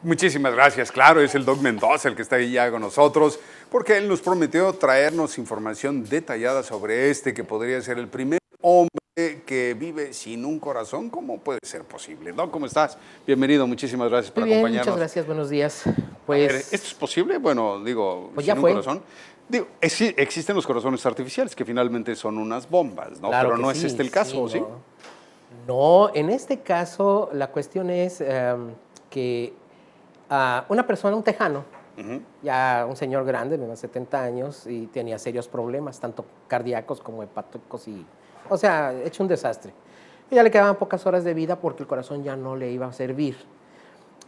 Muchísimas gracias. Claro, es el Doc Mendoza el que está ahí ya con nosotros, porque él nos prometió traernos información detallada sobre que podría ser el primer hombre que vive sin un corazón. ¿Cómo puede ser posible? Doc, ¿cómo estás? Bienvenido, muchísimas gracias por Muy bien, acompañarnos. muchas gracias, buenos días. A ver, ¿esto es posible? Bueno, digo, Pues sin ya un fue. corazón. Digo, existen los corazones artificiales, que finalmente son unas bombas, ¿no? Claro Pero que no es sí, el caso, sí, ¿sí? no. No, en este caso la cuestión es que una persona, un tejano, ya un señor grande, de unos 70 años, y tenía serios problemas, tanto cardíacos como hepáticos, o sea, hecho un desastre. Y ya le quedaban pocas horas de vida porque el corazón ya no le iba a servir.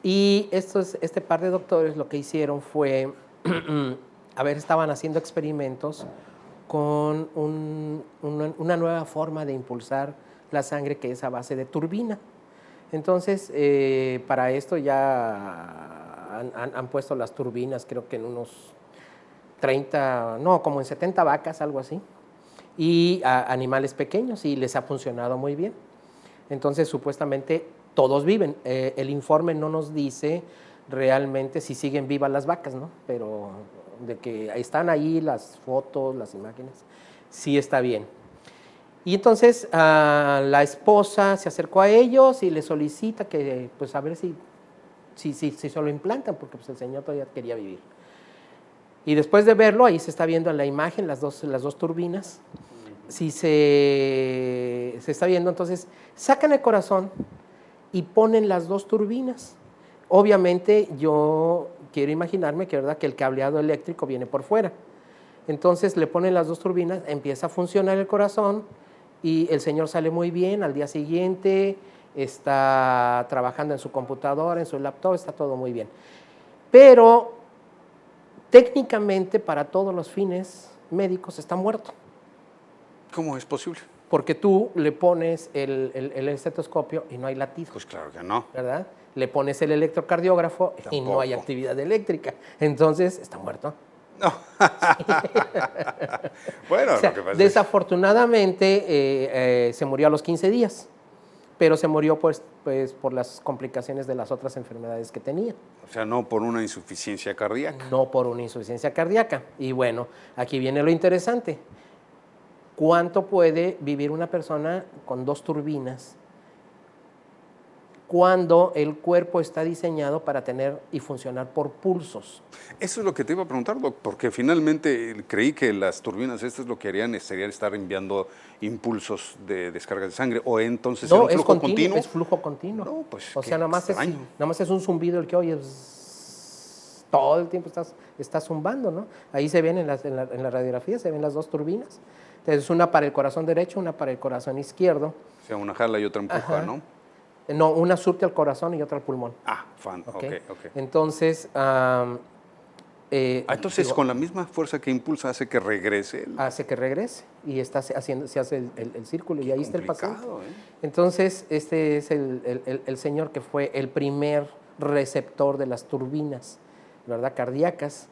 Y este par de doctores lo que hicieron fue, estaban haciendo experimentos con una nueva forma de impulsar la sangre que es a base de turbina. Entonces, para esto ya han puesto las turbinas, creo que en unos 30, no, como en 70 vacas, algo así, y a animales pequeños, y les ha funcionado muy bien. Entonces, supuestamente, todos viven. El informe no nos dice realmente si siguen vivas las vacas, ¿no? Pero de que están ahí las fotos, las imágenes, sí está bien. Y entonces la esposa se acercó a ellos y le solicita que, pues, a ver si se lo implantan, porque pues, el señor todavía quería vivir. Y después de verlo, ahí se está viendo en la imagen las dos turbinas. Si se está viendo, entonces sacan el corazón y ponen las dos turbinas. Obviamente yo quiero imaginarme que, ¿verdad?, que el cableado eléctrico viene por fuera. Entonces le ponen las dos turbinas, empieza a funcionar el corazón y el señor sale muy bien. Al día siguiente está trabajando en su computadora, en su laptop, está todo muy bien. Pero técnicamente, para todos los fines médicos, está muerto. ¿Cómo es posible? Porque tú le pones el estetoscopio y no hay latido. Pues claro que no. ¿Verdad? Le pones el electrocardiógrafo y no hay actividad eléctrica. Entonces, está muerto. No. Bueno, o sea, lo que pasa desafortunadamente se murió a los 15 días, pero se murió pues por las complicaciones de las otras enfermedades que tenía. O sea, no por una insuficiencia cardíaca. No por una insuficiencia cardíaca. Y bueno, aquí viene lo interesante. ¿Cuánto puede vivir una persona con dos turbinas cuando el cuerpo está diseñado para tener y funcionar por pulsos? Eso es lo que te iba a preguntar, Doc, porque finalmente creí que las turbinas estas lo que harían sería estar enviando impulsos de descarga de sangre, o entonces no, era un flujo continuo. Es flujo continuo. No, pues o sea, nada más es un zumbido el que oyes. Todo el tiempo estás zumbando, ¿no? Ahí se ven en la radiografía, se ven las dos turbinas. Entonces, una para el corazón derecho, una para el corazón izquierdo. O sea, una jala y otra empuja, ¿no? No, una surte al corazón y otra al pulmón. Ok. Entonces, entonces, con la misma fuerza que impulsa, hace que regrese. Hace que regrese y se hace el círculo. Qué y ahí está el paciente. ¿eh? Entonces, este es el señor que fue el primer receptor de las turbinas, ¿verdad?, cardíacas.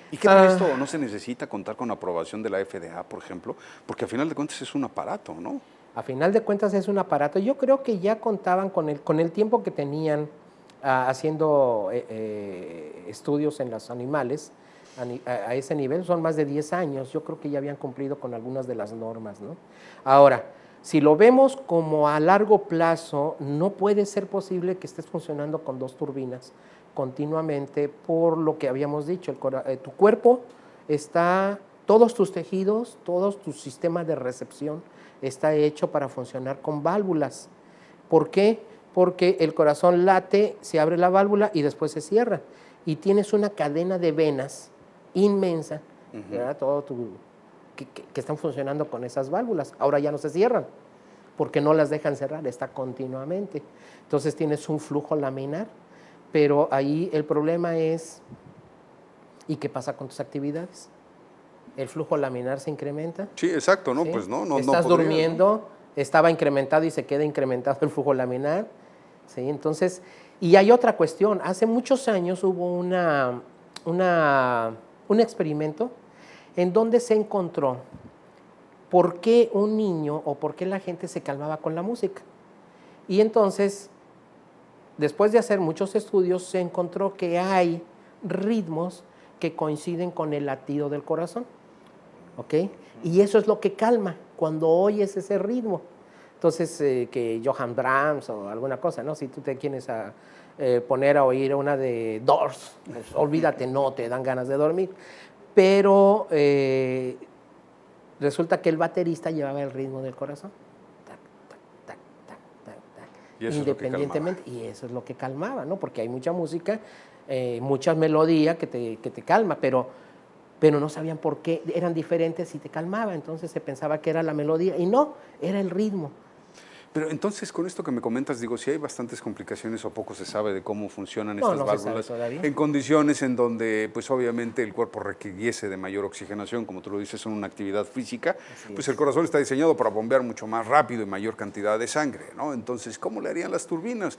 ¿Y qué para esto no se necesita contar con aprobación de la FDA, por ejemplo? Porque a final de cuentas es un aparato, ¿no? A final de cuentas es un aparato. Yo creo que ya contaban con el tiempo que tenían haciendo estudios en los animales a ese nivel. Son más de 10 años. Yo creo que ya habían cumplido con algunas de las normas, ¿no? Ahora, si lo vemos como a largo plazo, no puede ser posible que estés funcionando con dos turbinas continuamente, por lo que habíamos dicho. Tu cuerpo está, todos tus tejidos, todos tus sistemas de recepción está hecho para funcionar con válvulas. ¿Por qué? Porque el corazón late, se abre la válvula y después se cierra. Y tienes una cadena de venas inmensa, ¿verdad? Que están funcionando con esas válvulas. Ahora ya no se cierran, porque no las dejan cerrar, está continuamente. Entonces tienes un flujo laminar, pero ahí el problema es, ¿y qué pasa con tus actividades? ¿El flujo laminar se incrementa? Sí, exacto, ¿no? ¿Sí? Pues no. Estás podrías, durmiendo, ¿no? Estaba incrementado y se queda incrementado el flujo laminar. ¿Sí? Entonces, y hay otra cuestión. Hace muchos años hubo un experimento en donde se encontró por qué un niño o por qué la gente se calmaba con la música. Y entonces después de hacer muchos estudios, se encontró que hay ritmos que coinciden con el latido del corazón, ¿ok? Y eso es lo que calma cuando oyes ese ritmo. Entonces, que Johann Brahms o alguna cosa, ¿no? Si tú te quieres poner a oír una de Doors, pues, olvídate, no te dan ganas de dormir. Pero resulta que el baterista llevaba el ritmo del corazón. Tac, tac, tac, tac, tac, tac, Y eso independientemente, y eso es lo que calmaba, ¿no? Porque hay mucha música, mucha melodía que te calma, pero no sabían por qué eran diferentes y te calmaba. Entonces se pensaba que era la melodía, y no, era el ritmo. Pero entonces, con esto que me comentas, digo, si hay bastantes complicaciones o poco se sabe de cómo funcionan No, estas no se sabe válvulas todavía. en condiciones en donde, pues obviamente, el cuerpo requiriese de mayor oxigenación, como tú lo dices, en una actividad física, Así pues es. el corazón está diseñado para bombear mucho más rápido y mayor cantidad de sangre, ¿no? Entonces, ¿cómo le harían las turbinas?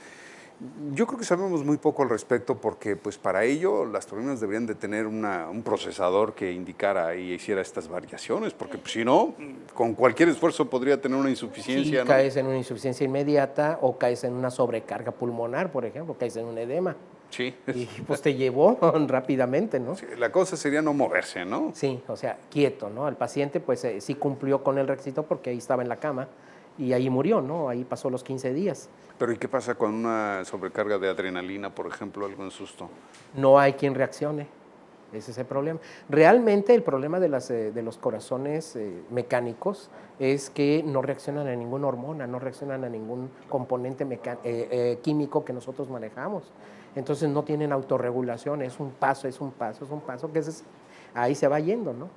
Yo creo que sabemos muy poco al respecto porque pues para ello las turbinas deberían de tener un procesador que indicara y hiciera estas variaciones, porque pues, si no, con cualquier esfuerzo podría tener una Si insuficiencia, ¿no? caes en una insuficiencia inmediata o caes en una sobrecarga pulmonar, por ejemplo, caes en un edema. Sí, Y pues te llevó rápidamente, ¿no? sí, la cosa sería no moverse, ¿no? Sí, o sea, quieto, ¿no? El paciente pues sí cumplió con el requisito porque ahí estaba en la cama y ahí murió, ¿no? Ahí pasó los 15 días. Pero ¿y qué pasa con una sobrecarga de adrenalina, por ejemplo, algo en susto? No hay quien reaccione. Ese es el problema. Realmente el problema de los corazones mecánicos es que no reaccionan a ninguna hormona, no reaccionan a ningún componente químico que nosotros manejamos. Entonces no tienen autorregulación, es un paso, es un paso, es un paso, que ahí se va yendo, ¿no?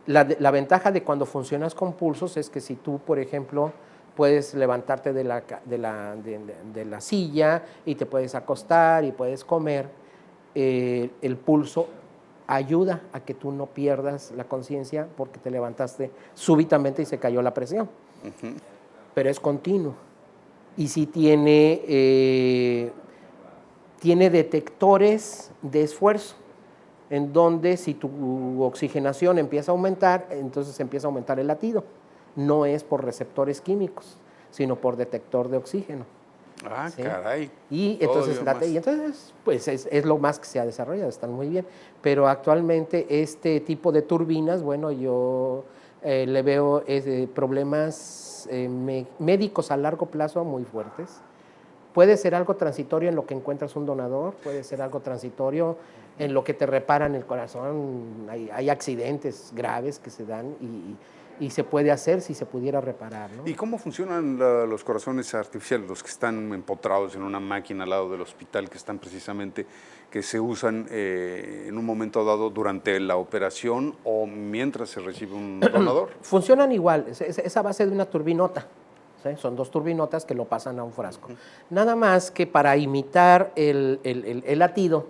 La ventaja de cuando funcionas con pulsos es que si tú, por ejemplo, puedes levantarte de la silla y te puedes acostar y puedes comer, el pulso ayuda a que tú no pierdas la conciencia porque te levantaste súbitamente y se cayó la presión. Pero es continuo. Y sí tiene detectores de esfuerzo, en donde si tu oxigenación empieza a aumentar, entonces empieza a aumentar el latido. No es por receptores químicos, sino por detector de oxígeno. Ah, ¿Sí? caray. Y entonces, pues es lo más que se ha desarrollado, están muy bien. Pero actualmente este tipo de turbinas, bueno, yo le veo problemas médicos a largo plazo muy fuertes. Puede ser algo transitorio en lo que encuentras un donador, puede ser algo transitorio en lo que te reparan el corazón. Hay accidentes graves que se dan y se puede hacer si se pudiera reparar, ¿no? ¿Y cómo funcionan los corazones artificiales, los que están empotrados en una máquina al lado del hospital, que están precisamente, que se usan en un momento dado durante la operación o mientras se recibe un donador? Funcionan igual, es a base de una turbinota. ¿Sí? Son dos turbinotas que lo pasan a un frasco. Nada más que para imitar el latido,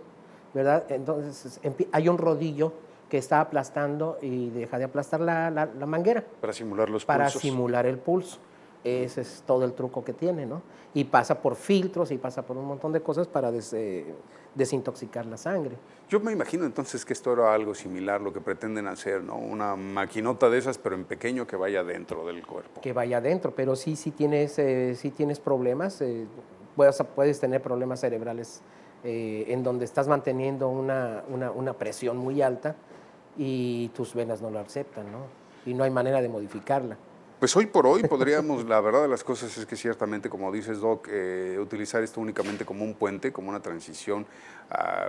¿verdad? Entonces hay un rodillo que está aplastando y deja de aplastar la manguera. Para simular los Para pulsos. simular el pulso. Ese es todo el truco que tiene, ¿no? Y pasa por filtros y pasa por un montón de cosas para desintoxicar la sangre. Yo me imagino entonces que esto era algo similar, lo que pretenden hacer, ¿no? Una maquinota de esas, pero en pequeño, que vaya dentro del cuerpo. Que vaya adentro, pero sí tienes problemas, puedes tener problemas cerebrales en donde estás manteniendo una presión muy alta y tus venas no lo aceptan, ¿no? Y no hay manera de modificarla. Pues hoy por hoy podríamos, la verdad de las cosas es que ciertamente, como dices, Doc, utilizar esto únicamente como un puente, como una transición,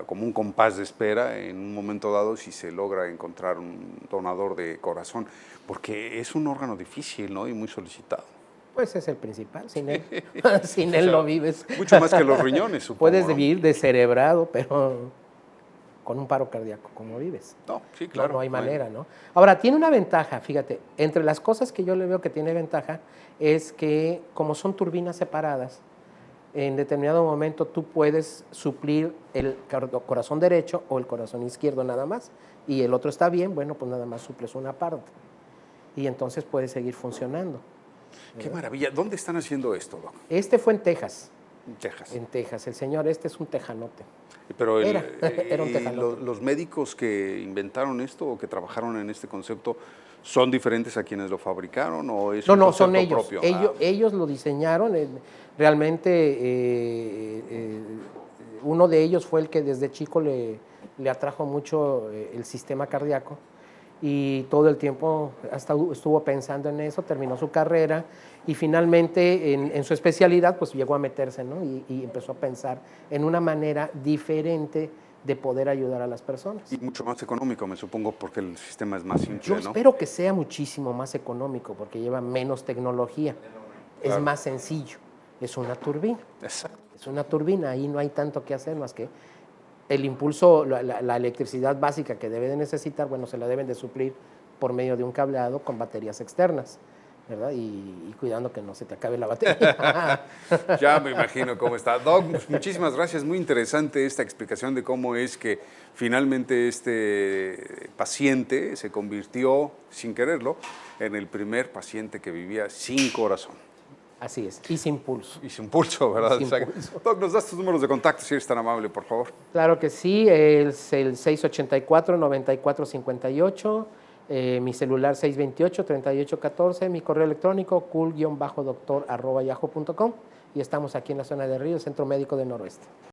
como un compás de espera en un momento dado si se logra encontrar un donador de corazón, porque es un órgano difícil, ¿no? Y muy solicitado. Pues es el principal, sin él, sin O él sea, no vives. Mucho más que los riñones, supongo. Puedes ¿no? vivir descerebrado, pero con un paro cardíaco, como vives. No, sí, claro. No hay manera, ¿no? Ahora, tiene una ventaja, fíjate, entre las cosas que yo le veo que tiene ventaja es que como son turbinas separadas, en determinado momento tú puedes suplir el corazón derecho o el corazón izquierdo nada más, y el otro está bien, bueno, pues nada más suples una parte, y entonces puede seguir funcionando. Qué maravilla. ¿Dónde están haciendo esto, Doc? Este fue en Texas. En Texas. En Texas. El señor es un tejanote. Pero Era un tejanote. los médicos que inventaron esto o que trabajaron en este concepto ¿Son diferentes a quienes lo fabricaron o es No, un no, son concepto ellos. propio? Ellos lo diseñaron. Realmente uno de ellos fue el que desde chico le atrajo mucho el sistema cardíaco y todo el tiempo hasta estuvo pensando en eso, terminó su carrera y finalmente en su especialidad pues llegó a meterse, ¿no? Y empezó a pensar en una manera diferente de poder ayudar a las personas. Y mucho más económico, me supongo, porque el sistema es más simple, Yo ¿no? espero que sea muchísimo más económico porque lleva menos tecnología, Claro. es más sencillo, es una turbina. Exacto. Es una turbina, ahí no hay tanto que hacer más que el impulso, la electricidad básica que debe de necesitar, bueno, se la deben de suplir por medio de un cableado con baterías externas, ¿verdad? Y cuidando que no se te acabe la batería. Ya me imagino cómo está. Doc, pues, muchísimas gracias. Muy interesante esta explicación de cómo es que finalmente este paciente se convirtió, sin quererlo, en el primer paciente que vivía sin corazón. Así es, y sin pulso. Y sin pulso, ¿verdad? Sin Exacto. pulso. Doc, ¿nos das tus números de contacto si eres tan amable, por favor? Claro que sí, es el 684-9458, mi celular 628-3814, mi correo electrónico cool-doctor@yahoo.com y estamos aquí en la zona de Río, Centro Médico del Noroeste.